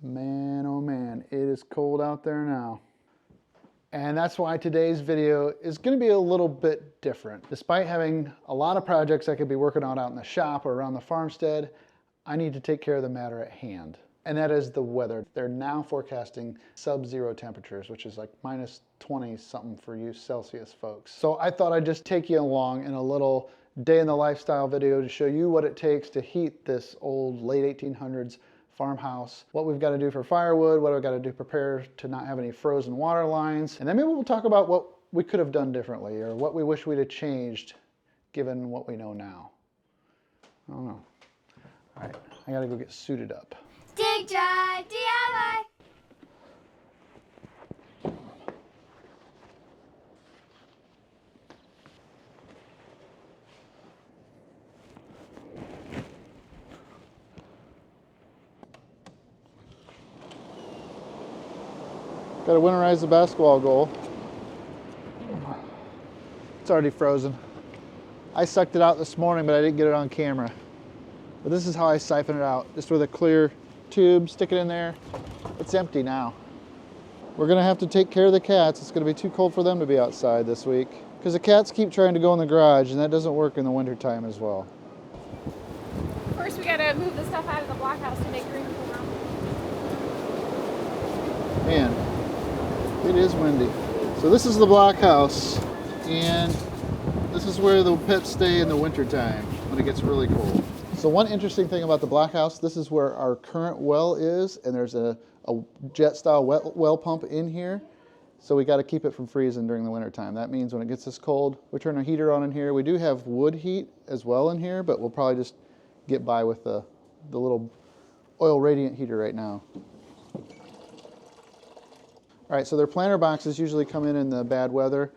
Man, oh man, it is cold out there now. And that's why today's video is going to be a little bit different. Despite having a lot of projects I could be working on out in the shop or around the farmstead, I need to take care of the matter at hand. And that is the weather. They're now forecasting sub-zero temperatures, which is like minus 20 something for you Celsius folks. So I thought I'd just take you along in a little day in the lifestyle video to show you what it takes to heat this old late 1800s farmhouse, what we've got to do for firewood, what I've got to do to prepare to not have any frozen water lines, and then maybe we'll talk about what we could have done differently or what we wish we'd have changed given what we know now. I don't know. All right, I gotta go get suited up. Dig Drive DIY! Got to winterize the basketball goal. It's already frozen. I sucked it out this morning, but I didn't get it on camera. But this is how I siphon it out. Just with a clear tube, stick it in there. It's empty now. We're gonna have to take care of the cats. It's gonna be too cold for them to be outside this week because the cats keep trying to go in the garage, and that doesn't work in the wintertime as well. First, we gotta move the stuff out of the blockhouse to make room for them. Man. It is windy. So this is the blockhouse, and this is where the pets stay in the wintertime when it gets really cold. So one interesting thing about the blockhouse, this is where our current well is, and there's a jet style well pump in here. So we got to keep it from freezing during the wintertime. That means when it gets this cold, we turn our heater on in here. We do have wood heat as well in here, but we'll probably just get by with the little oil radiant heater right now. All right, so their planter boxes usually come in the bad weather.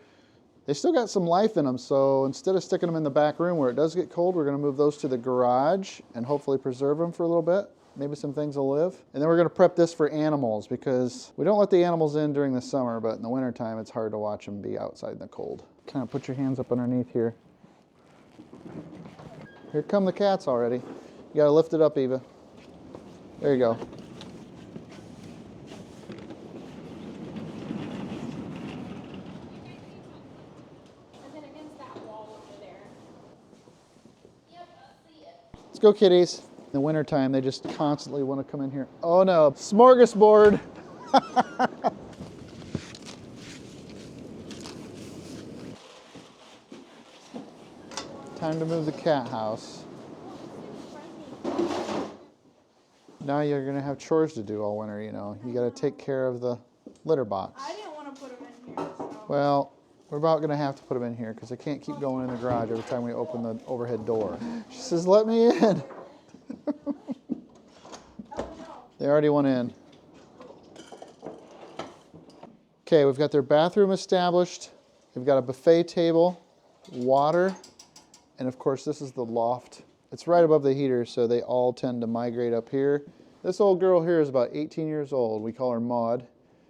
They still got some life in them, so instead of sticking them in the back room where it does get cold, we're gonna move those to the garage and hopefully preserve them for a little bit. Maybe some things will live. And then we're gonna prep this for animals because we don't let the animals in during the summer, but in the wintertime, it's hard to watch them be outside in the cold. Kind of put your hands up underneath here. Here come the cats already. You gotta lift it up, Eva. There you go. Let's go, kitties. In the wintertime, they just constantly want to come in here. Oh no, smorgasbord. Time to move the cat house. Now you're gonna have chores to do all winter, you know. You gotta take care of the litter box. I didn't want to put them in here, so. Well, we're about gonna have to put them in here because I can't keep going in the garage every time we open the overhead door. She says, let me in. They already went in. Okay, we've got their bathroom established. They've got a buffet table, water, and of course this is the loft. It's right above the heater, so they all tend to migrate up here. This old girl here is about 18 years old. We call her Maud.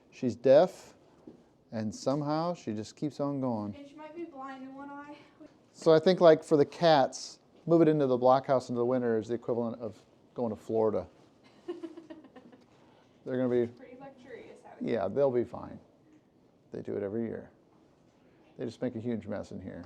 She's deaf, and somehow she just keeps on going. And she might be blind in one eye. So I think like for the cats, move it into the blockhouse into the winter is the equivalent of going to Florida. They're going to be Pretty luxurious. Yeah, they'll be fine. They do it every year. They just make a huge mess in here.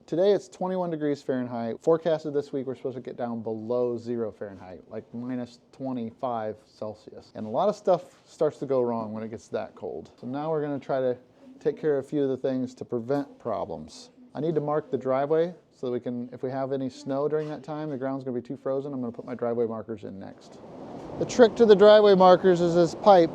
Today it's 21 degrees Fahrenheit. Forecasted this week we're supposed to get down below 0 Fahrenheit, like minus 25 Celsius. And a lot of stuff starts to go wrong when it gets that cold. So now we're going to try to take care of a few of the things to prevent problems. I need to mark the driveway so that we can, if we have any snow during that time, the ground's going to be too frozen, I'm going to put my driveway markers in next. The trick to the driveway markers is this pipe,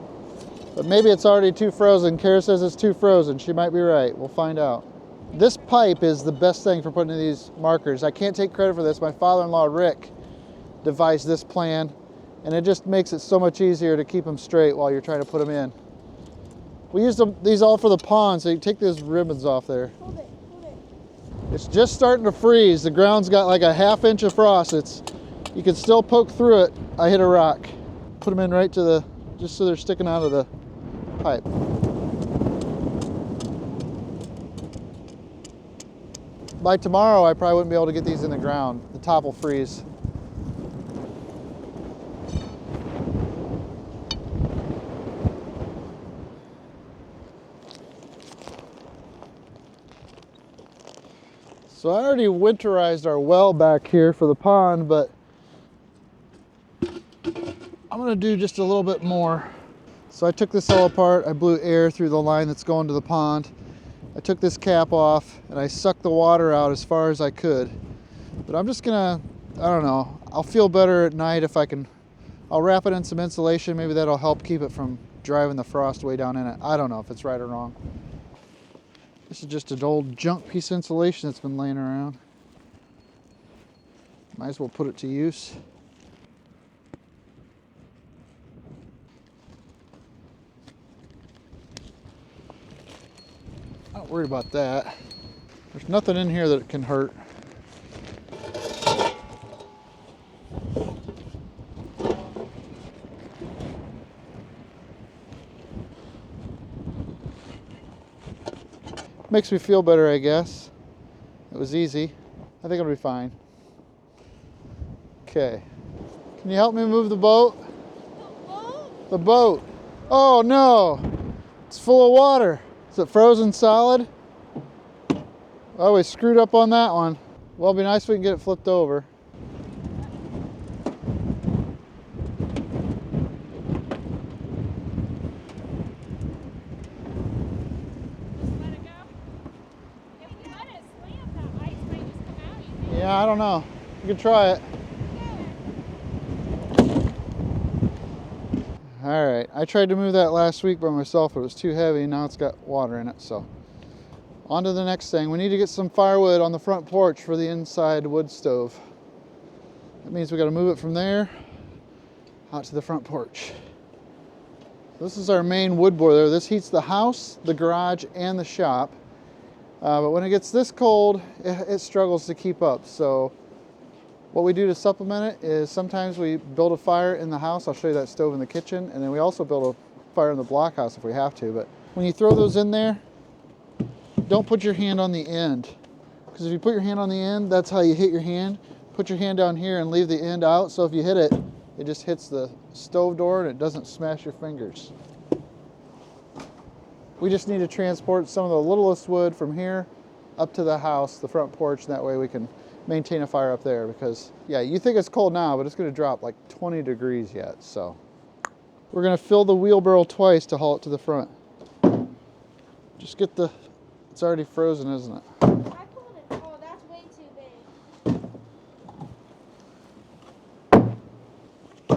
but maybe it's already too frozen. Kara says it's too frozen. She might be right. We'll find out. This pipe is the best thing for putting in these markers. I can't take credit for this. My father-in-law, Rick, devised this plan, and it just makes it so much easier to keep them straight while you're trying to put them in. We used these all for the pond, so you take those ribbons off there. Hold it, hold it. It's just starting to freeze. The ground's got like a ½ inch of frost. You can still poke through it. I hit a rock. Put them in right to just so they're sticking out of the pipe. By tomorrow, I probably wouldn't be able to get these in the ground. The top will freeze. So I already winterized our well back here for the pond, but I'm gonna do just a little bit more. So I took this all apart. I blew air through the line that's going to the pond. I took this cap off and I sucked the water out as far as I could. But I'm just gonna, I don't know, I'll feel better at night if I can, I'll wrap it in some insulation. Maybe that'll help keep it from driving the frost way down in it. I don't know if it's right or wrong. This is just an old junk piece of insulation that's been laying around. Might as well put it to use. Not worried about that. There's nothing in here that can hurt. Makes me feel better, I guess. It was easy. I think I'll be fine. Okay. Can you help me move the boat? The boat. Oh no! It's full of water. Is it frozen solid? Oh, we screwed up on that one. Well, it'll be nice if we can get it flipped over. Yeah, I don't know. You can try it. All right, I tried to move that last week by myself, but it was too heavy. Now it's got water in it, so. On to the next thing. We need to get some firewood on the front porch for the inside wood stove. That means we got to move it from there out to the front porch. This is our main wood boiler. This heats the house, the garage, and the shop. But when it gets this cold, it struggles to keep up. So what we do to supplement it is sometimes we build a fire in the house. I'll show you that stove in the kitchen. And then we also build a fire in the blockhouse if we have to. But when you throw those in there, don't put your hand on the end. Because if you put your hand on the end, that's how you hit your hand. Put your hand down here and leave the end out. So if you hit it, it just hits the stove door and it doesn't smash your fingers. We just need to transport some of the littlest wood from here up to the house, the front porch, and that way we can maintain a fire up there because, yeah, you think it's cold now, but it's gonna drop like 20 degrees yet, so. We're gonna fill the wheelbarrow twice to haul it to the front. Just get the, it's already frozen, isn't it? I pulled it. Oh, that's way too big.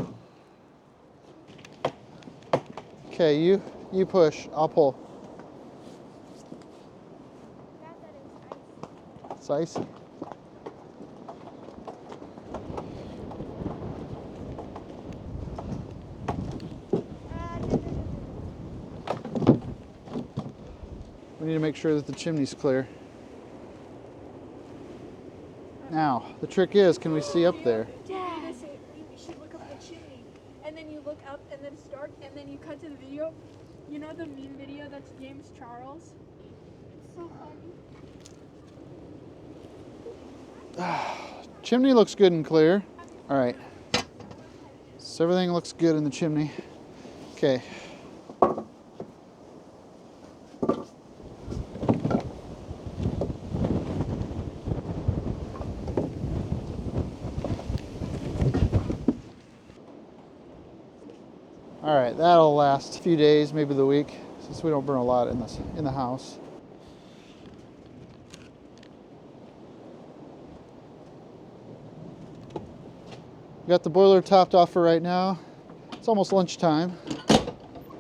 Okay, you push, I'll pull. It's icy. We need to make sure that the chimney's clear. Now, the trick is, can we see up there? Dad, you should look up the chimney. And then you look up and then start and then you cut to the video. You know the meme video that's James Charles? It's so funny. Chimney looks good and clear. All right. So everything looks good in the chimney. Okay. All right, that'll last a few days, maybe the week, since we don't burn a lot in the house. Got the boiler topped off for right now. It's almost lunchtime.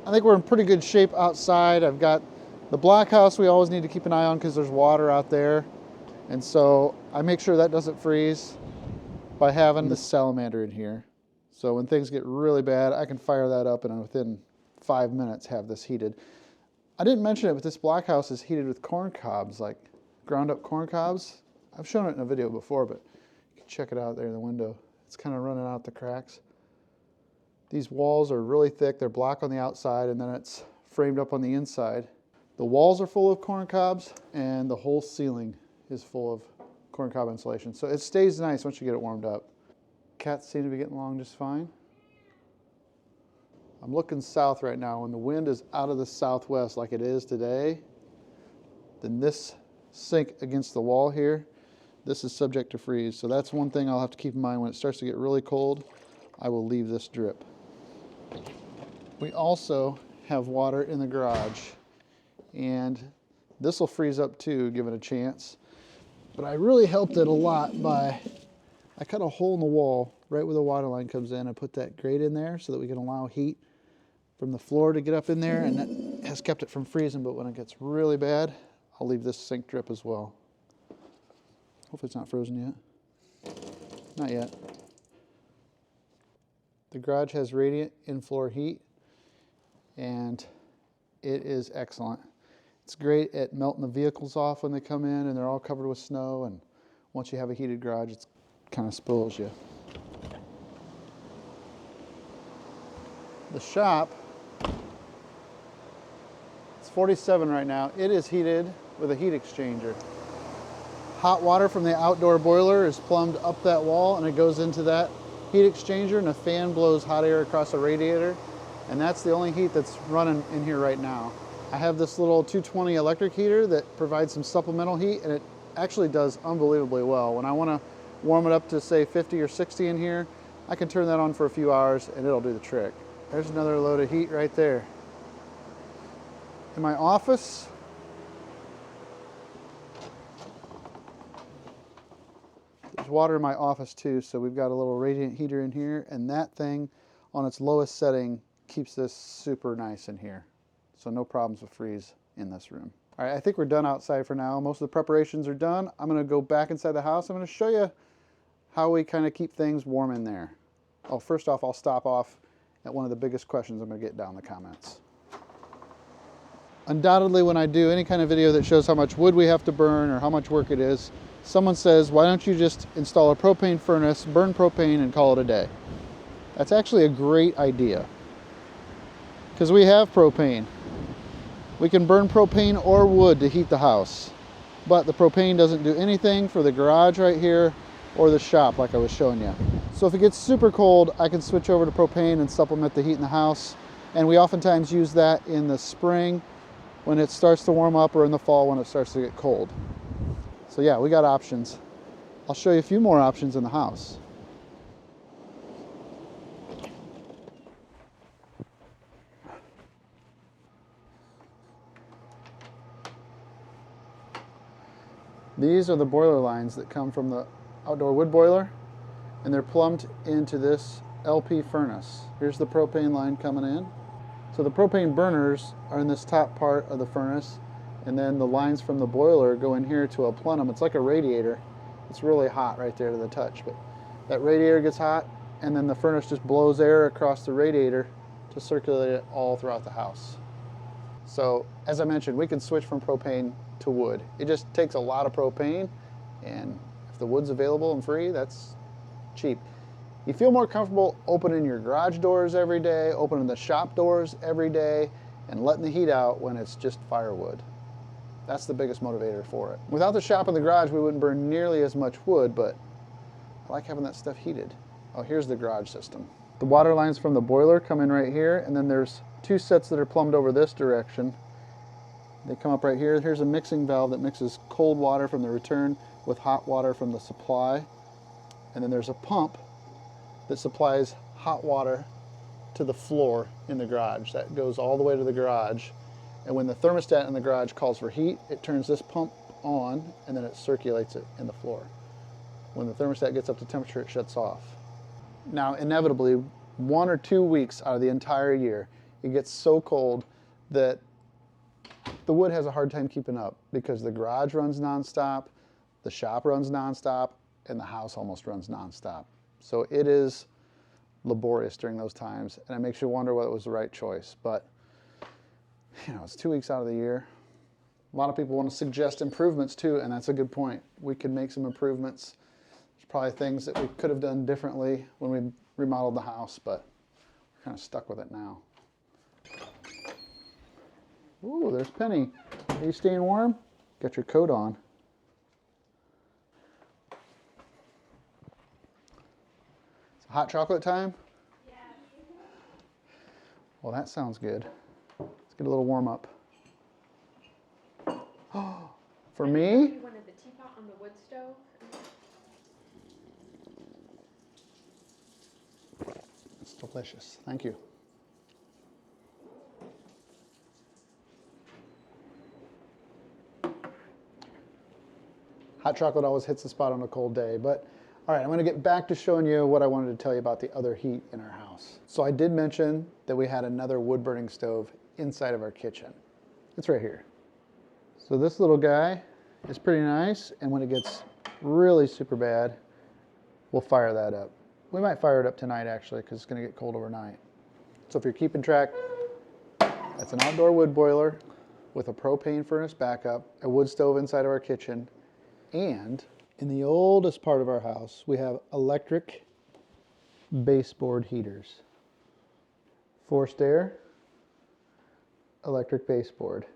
I think we're in pretty good shape outside. I've got the blockhouse we always need to keep an eye on because there's water out there. And so I make sure that doesn't freeze by having the salamander in here. So when things get really bad, I can fire that up and within 5 minutes have this heated. I didn't mention it, but this blockhouse is heated with corn cobs, like ground up corn cobs. I've shown it in a video before, but you can check it out there in the window. It's kind of running out the cracks. These walls are really thick. They're black on the outside and then it's framed up on the inside. The walls are full of corn cobs and the whole ceiling is full of corn cob insulation. So it stays nice once you get it warmed up. Cats seem to be getting along just fine. I'm looking south right now. When the wind is out of the southwest like it is today, then this sink against the wall here this is subject to freeze. So that's one thing I'll have to keep in mind. When it starts to get really cold, I will leave this drip. We also have water in the garage, and this will freeze up too, give it a chance. But I really helped it a lot by, I cut a hole in the wall right where the water line comes in. I put that grate in there so that we can allow heat from the floor to get up in there, and that has kept it from freezing. But when it gets really bad, I'll leave this sink drip as well. Hopefully it's not frozen yet. Not yet. The garage has radiant in-floor heat, and it is excellent. It's great at melting the vehicles off when they come in and they're all covered with snow, and once you have a heated garage, it kind of spoils you. The shop, it's 47 right now. It is heated with a heat exchanger. Hot water from the outdoor boiler is plumbed up that wall, and it goes into that heat exchanger, and a fan blows hot air across a radiator, and that's the only heat that's running in here right now. I have this little 220 electric heater that provides some supplemental heat, and it actually does unbelievably well. When I want to warm it up to say 50 or 60 in here, I can turn that on for a few hours and it'll do the trick. There's another load of heat right there. In my office, there's water in my office too, so we've got a little radiant heater in here, and that thing on its lowest setting keeps this super nice in here. So no problems with freeze in this room. All right, I think we're done outside for now. Most of the preparations are done. I'm gonna go back inside the house. I'm gonna show you how we kind of keep things warm in there. Oh, first off, I'll stop off at one of the biggest questions I'm gonna get down in the comments. Undoubtedly, when I do any kind of video that shows how much wood we have to burn or how much work it is, someone says, why don't you just install a propane furnace, burn propane, and call it a day? That's actually a great idea, because we have propane. We can burn propane or wood to heat the house, but the propane doesn't do anything for the garage right here or the shop like I was showing you. So if it gets super cold, I can switch over to propane and supplement the heat in the house, and we oftentimes use that in the spring when it starts to warm up, or in the fall when it starts to get cold. So yeah, we got options. I'll show you a few more options in the house. These are the boiler lines that come from the outdoor wood boiler, and they're plumbed into this LP furnace. Here's the propane line coming in. So the propane burners are in this top part of the furnace, and then the lines from the boiler go in here to a plenum. It's like a radiator. It's really hot right there to the touch, but that radiator gets hot, and then the furnace just blows air across the radiator to circulate it all throughout the house. So as I mentioned, we can switch from propane to wood. It just takes a lot of propane, and if the wood's available and free, that's cheap. You feel more comfortable opening your garage doors every day, opening the shop doors every day, and letting the heat out when it's just firewood. That's the biggest motivator for it. Without the shop and the garage, we wouldn't burn nearly as much wood, but I like having that stuff heated. Oh, here's the garage system. The water lines from the boiler come in right here, and then there's two sets that are plumbed over this direction. They come up right here. Here's a mixing valve that mixes cold water from the return with hot water from the supply. And then there's a pump that supplies hot water to the floor in the garage. That goes all the way to the garage. And when the thermostat in the garage calls for heat, it turns this pump on, and then it circulates it in the floor. When the thermostat gets up to temperature, it shuts off. Now, inevitably, 1 or 2 weeks out of the entire year, it gets so cold that the wood has a hard time keeping up, because the garage runs nonstop, the shop runs nonstop, and the house almost runs nonstop. So it is laborious during those times, and it makes you wonder whether it was the right choice. But you know, it's 2 weeks out of the year. A lot of people want to suggest improvements too, and that's a good point. We could make some improvements. There's probably things that we could have done differently when we remodeled the house, but we're kind of stuck with it now. Ooh, there's Penny. Are you staying warm? Got your coat on. It's hot chocolate time? Yeah. Well, that sounds good. Let's get a little warm up. For me? You wanted the teapot on the wood stove? delicious. Thank you. Hot chocolate always hits the spot on a cold day, but all right, I'm gonna get back to showing you what I wanted to tell you about the other heat in our house. So I did mention that we had another wood burning stove inside of our kitchen. It's right here. So this little guy is pretty nice, and when it gets really super bad, we'll fire that up. We might fire it up tonight actually, because it's gonna get cold overnight. So if you're keeping track, that's an outdoor wood boiler with a propane furnace backup, a wood stove inside of our kitchen, and in the oldest part of our house, we have electric baseboard heaters. Forced air, electric baseboard.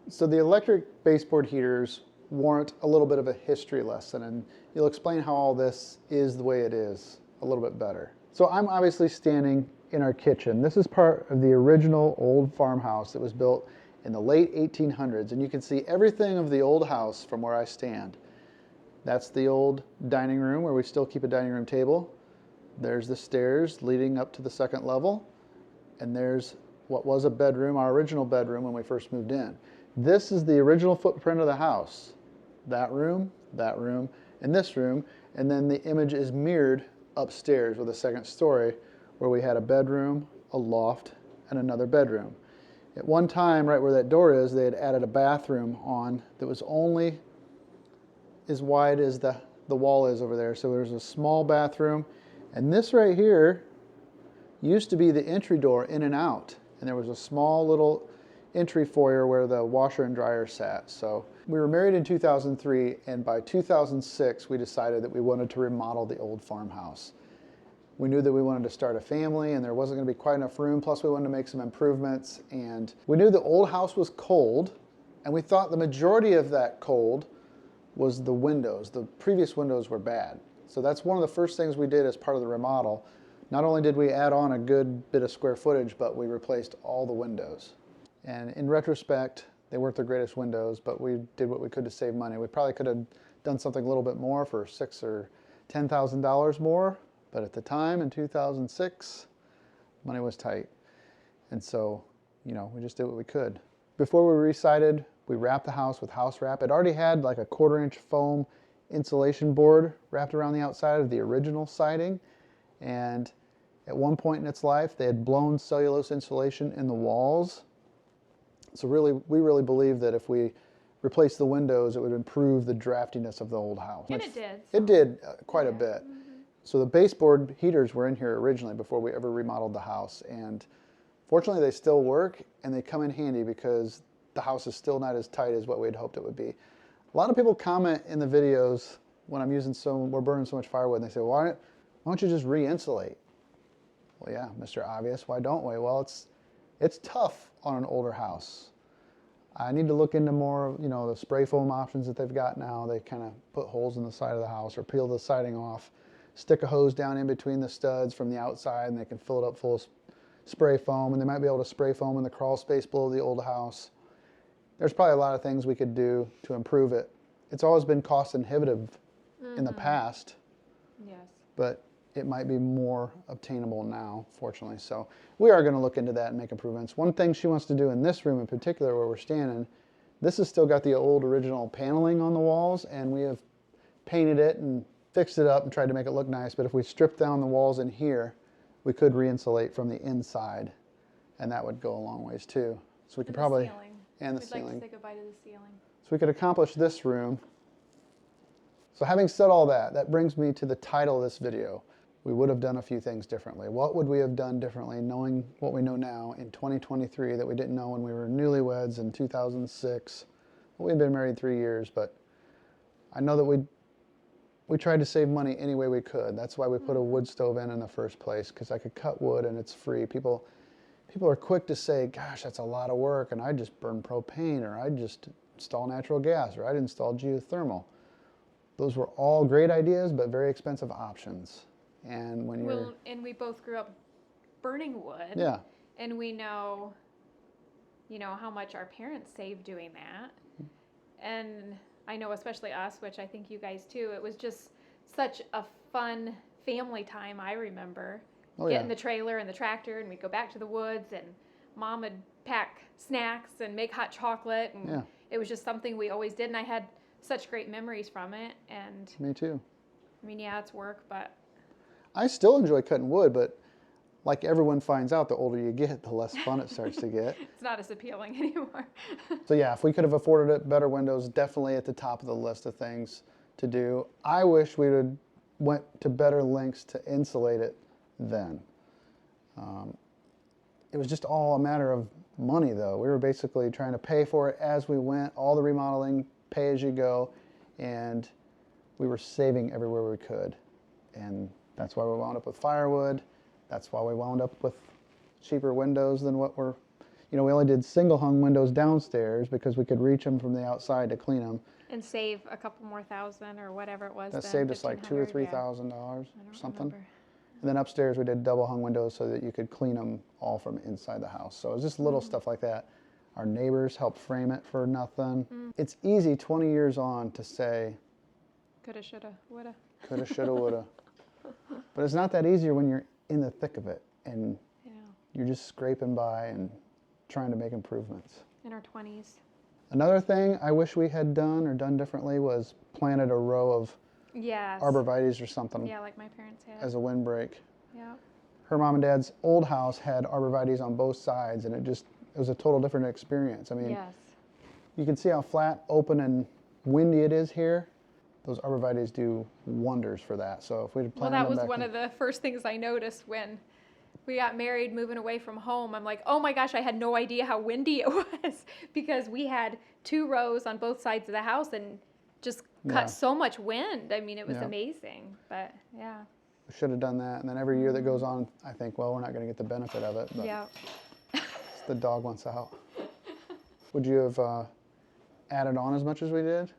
So the electric baseboard heaters warrant a little bit of a history lesson, and you'll explain how all this is the way it is a little bit better. So I'm obviously standing in our kitchen. This is part of the original old farmhouse that was built in the late 1800s, and you can see everything of the old house from where I stand. That's the old dining room where we still keep a dining room table. There's the stairs leading up to the second level, and there's what was a bedroom, our original bedroom when we first moved in. This is the original footprint of the house. That room, and this room, and then the image is mirrored upstairs with a second story where we had a bedroom, a loft, and another bedroom. At one time, right where that door is, they had added a bathroom on that was only as wide as the wall is over there. So there's a small bathroom, and this right here used to be the entry door in and out, and there was a small little entry foyer where the washer and dryer sat. So we were married in 2003, and by 2006 we decided that we wanted to remodel the old farmhouse. We knew that we wanted to start a family, and there wasn't going to be quite enough room, plus we wanted to make some improvements, and we knew the old house was cold, and we thought the majority of that cold was the windows. The previous windows were bad. So that's one of the first things we did as part of the remodel. Not only did we add on a good bit of square footage, but we replaced all the windows. And in retrospect, they weren't the greatest windows, but we did what we could to save money. We probably could have done something a little bit more for $6,000 or $10,000 more, but at the time in 2006, money was tight. And so, we just did what we could. Before we re-sided, we wrapped the house with house wrap. It already had like a 1/4-inch foam insulation board wrapped around the outside of the original siding. And at one point in its life, they had blown cellulose insulation in the walls. So we really believed that if we replaced the windows, it would improve the draftiness of the old house. And it did. It did quite a bit. So the baseboard heaters were in here originally before we ever remodeled the house. And fortunately, they still work, and they come in handy because the house is still not as tight as what we'd hoped it would be. A lot of people comment in the videos when we're burning so much firewood, and they say, why don't you just re-insulate? Well, yeah, Mr. Obvious, why don't we? Well, it's tough on an older house. I need to look into more, the spray foam options that they've got now. They kind of put holes in the side of the house or peel the siding off, stick a hose down in between the studs from the outside, and they can fill it up full of spray foam, and they might be able to spray foam in the crawl space below the old house. There's probably a lot of things we could do to improve it. It's always been cost inhibitive in the past. Yes. But it might be more obtainable now, fortunately. So we are going to look into that and make improvements. One thing she wants to do in this room in particular where we're standing, this has still got the old original paneling on the walls, and we have painted it and fixed it up and tried to make it look nice. But if we strip down the walls in here, we could re-insulate from the inside, and that would go a long ways too. So we could probably... Ceiling. And the We'd ceiling. like to say goodbye to the ceiling. So we could accomplish this room. So having said all that, that brings me to the title of this video. We would have done a few things differently. What would we have done differently knowing what we know now in 2023 that we didn't know when we were newlyweds in 2006? Well, we've been married 3 years, but I know that we tried to save money any way we could. That's why we put a wood stove in the first place, because I could cut wood and it's free. People are quick to say, gosh, that's a lot of work, and I just burn propane, or I just install natural gas, or I'd install geothermal. Those were all great ideas, but very expensive options. And when you're... and we both grew up burning wood. Yeah. And we know, how much our parents saved doing that. And I know especially us, which I think you guys too, it was just such a fun family time, I remember. Oh, get yeah. in the trailer and the tractor, and we'd go back to the woods, and Mom would pack snacks and make hot chocolate, and Yeah. it was just something we always did, and I had such great memories from it. And Me too. I mean, yeah, it's work, but I still enjoy cutting wood, but like everyone finds out, the older you get, the less fun it starts to get. it's not as appealing anymore. So yeah, if we could have afforded it, better windows, definitely at the top of the list of things to do. I wish we would went to better lengths to insulate it then. It was just all a matter of money, though. We were basically trying to pay for it as we went, all the remodeling, pay as you go, and we were saving everywhere we could. And that's why we wound up with Firewood. That's why we wound up with cheaper windows than what were, we only did single hung windows downstairs because we could reach them from the outside to clean them. And save a couple more thousand or whatever it was. That then, saved us like $2,000 or $1,500, $3,000 I or don't something. remember. And then upstairs we did double hung windows so that you could clean them all from inside the house. So it was just little stuff like that. Our neighbors helped frame it for nothing. It's easy 20 years on to say, Coulda, shoulda, woulda. coulda, shoulda, woulda. But it's not that easier when you're in the thick of it and Yeah, you're just scraping by and trying to make improvements. in our 20s. Another thing I wish we had done or done differently was planted a row of Yes. arborvitaes or something Yeah, like my parents had. as a windbreak. Yeah. Her mom and dad's old house had arborvitaes on both sides, and it was a total different experience. I mean, Yes. you can see how flat, open, and windy it is here. Those arborvitaes do wonders for that. So if we'd Well, planted that them was back one in- of the first things I noticed when we got married, moving away from home. I'm like, oh my gosh, I had no idea how windy it was because we had 2 rows on both sides of the house and just cut Yeah. so much wind. I mean, it was Yeah. amazing. But yeah. we should have done that. And then every year that goes on, I think, well, we're not going to get the benefit of it. But Yeah. the dog wants out. Would you have added on as much as we did?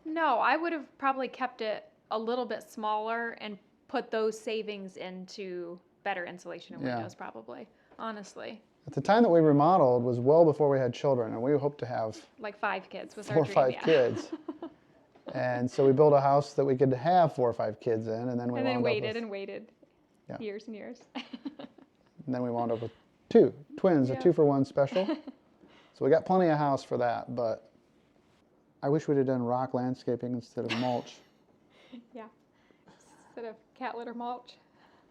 No, I would have probably kept it a little bit smaller and put those savings into better insulation and Yeah. windows, probably. Honestly, At the time that we remodeled was well before we had children, and we hoped to have like 5 kids was 4 our or dream. 5 yeah. kids. And so we built a house that we could have 4 or 5 kids in, and then we And then wound waited up with, and waited, Yeah. years and years. and then we wound up with 2 twins, a Yeah. 2-for-1 special. So we got plenty of house for that, but I wish we'd have done rock landscaping instead of mulch. Yeah, instead of cat litter mulch.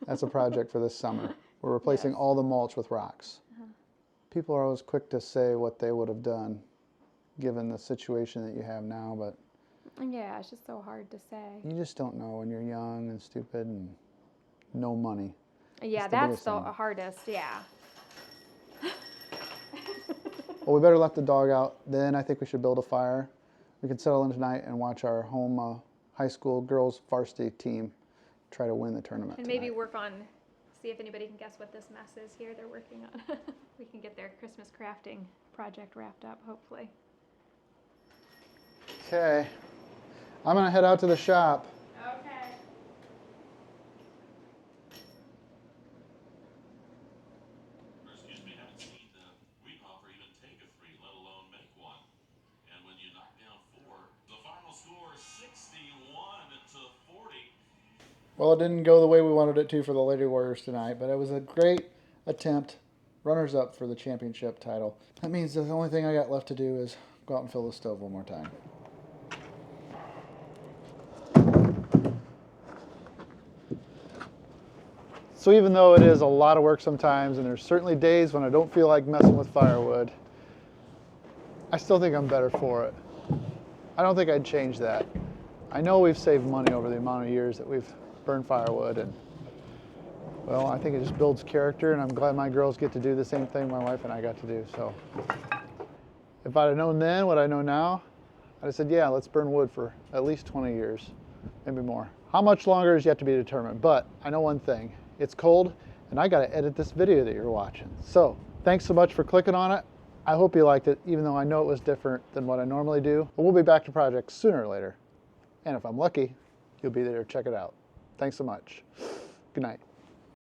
That's a project for this summer. We're replacing Yes. all the mulch with rocks. People are always quick to say what they would have done given the situation that you have now, but Yeah, it's just so hard to say. you just don't know when you're young and stupid and no money. Yeah, the that's biggest the thing. hardest. Yeah. Well, we better let the dog out. Then I think we should build a fire. We can settle in tonight and watch our home high school girls varsity team try to win the tournament And maybe tonight. work on, see if anybody can guess what this mess is here they're working on. We can get their Christmas crafting project wrapped up, hopefully. Okay. I'm going to head out to the shop. Okay. Excuse me, haven't seen the recall or even take a free, let alone make one. And when you knock down 4, the final score 61-40. Well, it didn't go the way we wanted it to for the Lady Warriors tonight, but it was a great attempt. Runners up for the championship title. That means the only thing I got left to do is go out and fill the stove one more time. So even though it is a lot of work sometimes, and there's certainly days when I don't feel like messing with firewood, I still think I'm better for it. I don't think I'd change that. I know we've saved money over the amount of years that we've burned firewood, and well, I think it just builds character, and I'm glad my girls get to do the same thing my wife and I got to do. So if I'd have known then what I know now, I'd have said, yeah, let's burn wood for at least 20 years, maybe more. How much longer is yet to be determined, but I know one thing. It's cold, and I got to edit this video that you're watching. So thanks so much for clicking on it. I hope you liked it, even though I know it was different than what I normally do. But we'll be back to projects sooner or later. And if I'm lucky, you'll be there to check it out. Thanks so much. Good night.